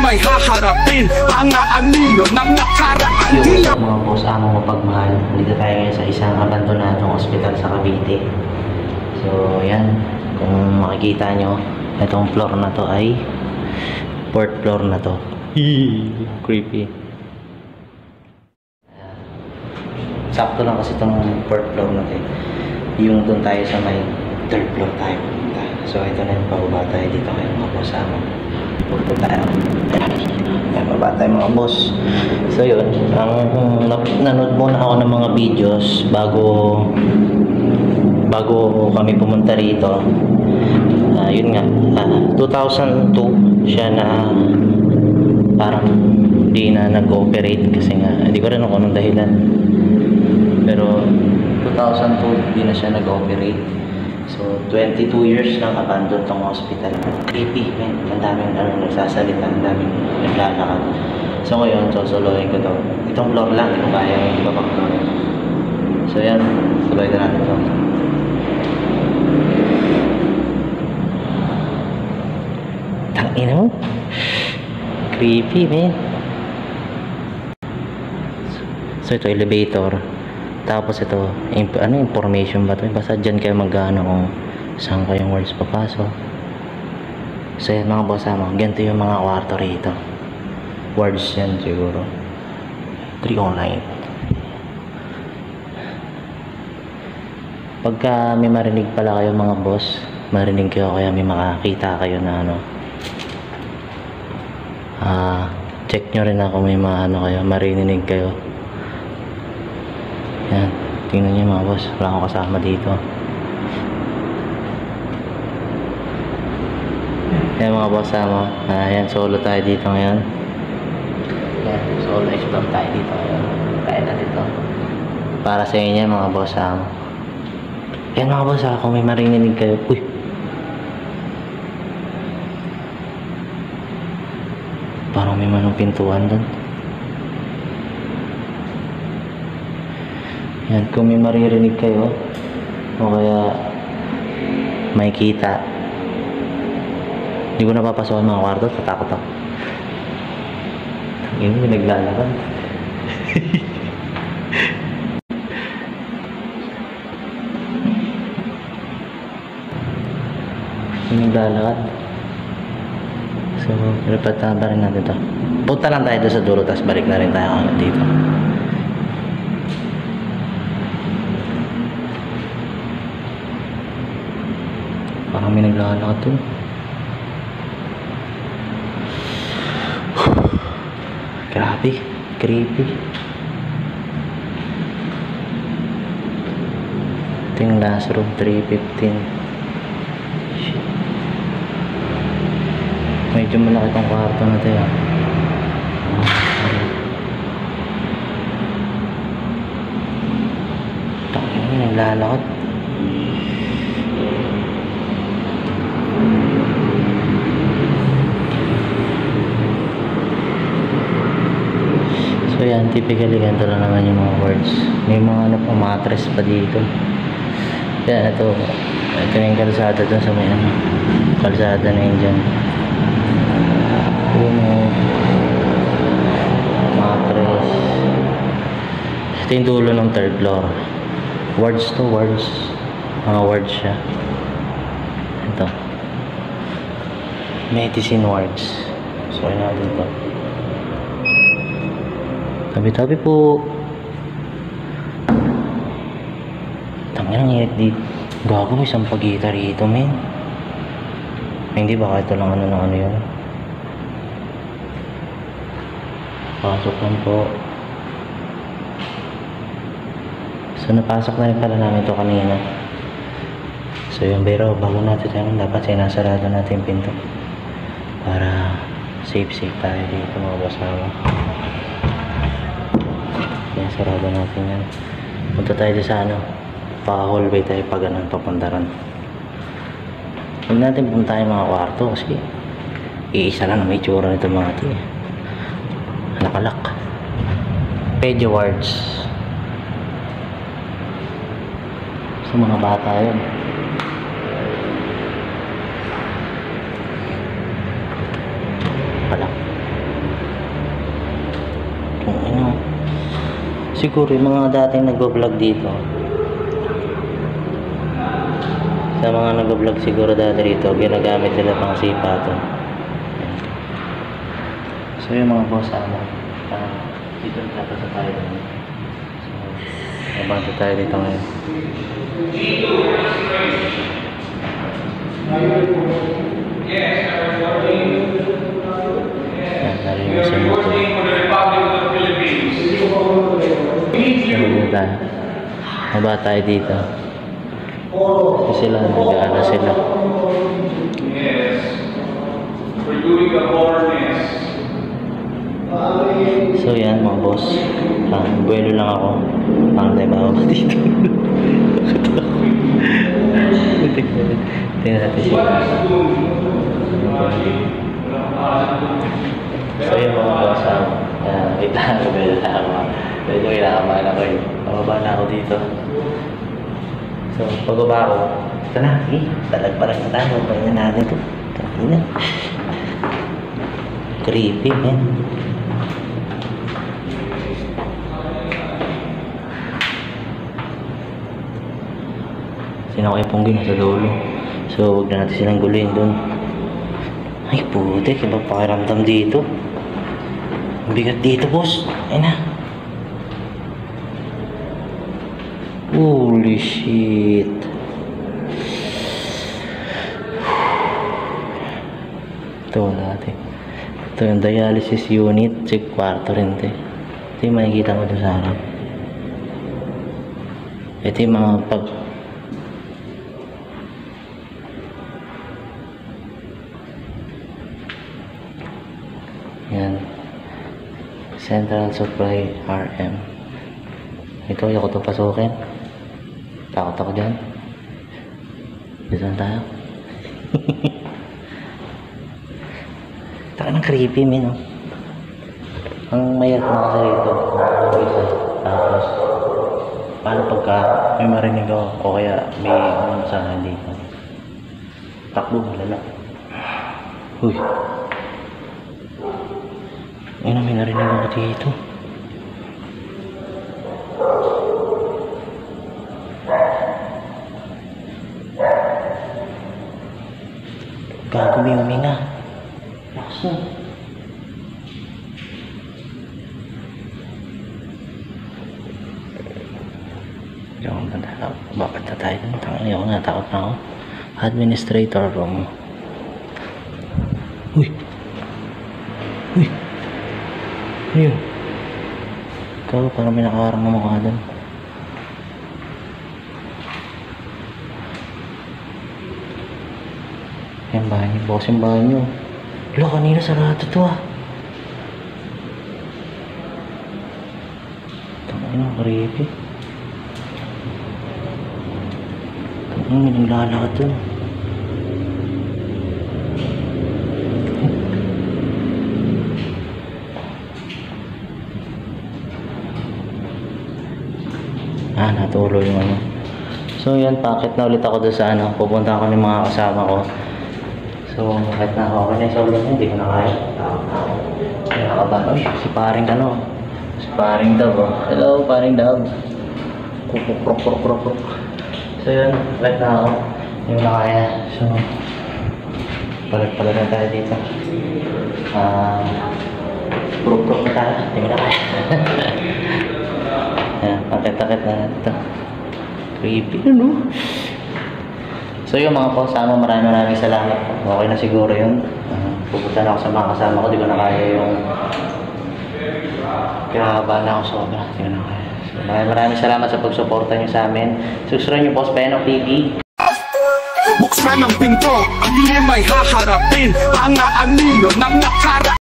may haharapin ang aanino ng nakaraan nila. Mga boss, amo mapagmahal, dito tayo ngayon sa isang abandonadong ospital sa Cavite. So yan, kung makikita nyo, itong floor na to ay 4th floor na to. Creepy. Sakto lang kasi itong 4th floor na to. Yung doon tayo sa may 3rd floor tayo. So ito na yung pababa tayo dito kayo mga boss. Pupunta tayo. Pababa tayo mga boss. So yun, nanood muna ako ng mga videos bago kami pumunta rito. Yun nga, 2002 siya na parang di na nag-ooperate kasi nga hindi ko rin kung anong dahilan, pero 2002 di na siya nag-ooperate. So 22 years nang abandon tong hospital. Creepy man, ang daming nagsasalita, ang daming naglalakad. So ngayon sosolohin ko to, itong floor lang, hindi ko kaya yung iba pang floor. So yan, tuloy na natin to. Tangina mo, creepy man. So ito elevator, tapos ito information ba ito, basta dyan kayo mag-ano kung saan kayong wards papasok. So yan mga boss, ganito yung mga kwarto rito, wards yan siguro 309. Pagka may marinig pala kayo mga boss, marinig kayo, kaya may makakita kayo na check nyo rin ako, may kayo, marinig kayo. Yan, tingnan nyo mga boss, wala akong kasama dito. Yan mga boss, yan, solo tayo dito ngayon. Yan, solo explore tayo dito ngayon. Kaya natin ito para sa inyo mga boss. Yan mga boss, kung may marinig kayo, uy, parang may manong pintuan doon. Yan, kung may maririnig kayo o kaya may kita, hindi ko napapasok ang mga kwarto, tatakot ako. Yun, may naglalakad. May naglalakad. So, repatan pa rin natin ito. Punta lang tayo doon sa dulo, tapos balik na rin tayo dito. Parang may naglalakad doon. Grabe, creepy. Ito yung last room, 315. Medyo malaki itong kwarto na ito. Tangin, naglalakad. So yan, typically ganito lang naman yung mga wards. May mga mattress pa dito. Yan, ito na yung kalsada dun sa may kalsada na yun dyan. Mattress. Ito yung dulo ng 3rd floor. Wards to, wards. Mga wards siya. Ito, medicine wards. So yun natin ito. Tabi-tabi po. Tangin ang init dito. Gago, may isang pagita rito, men. Hindi ba ito lang ano yun? Pasok lang po. So napasok na rin pala namin ito kanina. So yung pero bago natin tayo, dapat sinasarado natin yung pinto para safe tayo dito mga kasama. Yan, sarado natin yan. Punta tayo sa pa-hallway tayo pag ganun papundaran. Huwag natin punta yung mga kwarto kasi iisa lang na may tsura nito mga ito. Nakalak. Pedia wards. Sa mga bata yun. Palak. Siguro yung mga dating nag-vlog dito. Sa mga nag-vlog siguro dati dito, ginagamit nila pang sipa to. So yung mga boss dito napunta tayo. So, nabanta tayo dito ngayon. Yan, narinig sa motor. Maba tayo dito. Kasi sila, nag-aala sila. So yan mga boss, buwelo lang ako. Parang tayo bababa dito. Tingnan natin siya. So yan mga boss, wait lang, medyo kailangan ako yun. Pababa na ako dito. So pagbaba ako, ito na, talagparang na tayo. Pahinga natin ito. Tangina. Creepy, man. Sino kayo pong sa dulo. So huwag na natin silang guluhin dun. Ay putik, iba pakiramdam dito. Ang bigat dito boss. Ay na. Holy shit. Ito natin. Ito yung dialysis unit. Check kwarto rin ito. Ito yung makikita mo doon sa harap. Ito yung mga yan. Central Supply RM. Ito, ayoko ito pasukin. Takot ako dyan. Dito na tayo. Taka ng creepy, min, oh. Ang mayat na kasi rito. Tapos, paano pagka may marinig ako o kaya may ano sa akin dito. Takbo, malala. Uy. Ayun, may narinig ako dito. Gago, may huminga. Lakas na. Bakit na tayo dun? Tangan ako, natakot na ako. Administrator room. Uy! Uy! Ano yun? Ikaw, parang may nakaharang na mukha dun. Yan, banyo. Bukas yung banyo. Wala, kanina sarado to ah. Tangin ang creepy. Tangin, may naglalakad dun. Natulo yung ano. So yan, packet na ulit ako doon sa ano. Pupunta ako ng mga kasama ko. So kahit na ako na yung solo, hindi ko na kaya. Nakakabahan. Uy, si paring ano. Si paring Dab, oh. Hello, paring Dab. Kukukrok. So yun, kahit na ako. Hindi ko na kaya. So palag na tayo dito. Krok na tayo. Hindi ko na kaya. Ayan, pakit-takit na ito. Creepy, ano? So yung mga kasama, maraming salamat. Okay na siguro yun. Pupunta na ako sa mga kasama ko. Di ko na kaya yung kinakaba na ako sobra. Di ko na kaya. So maraming salamat sa pagsuporta nyo sa amin. Susunod nyo po sa Penok TV. Buksan ang pinto, ang iyong may haharapin. Ang aanino ng nakara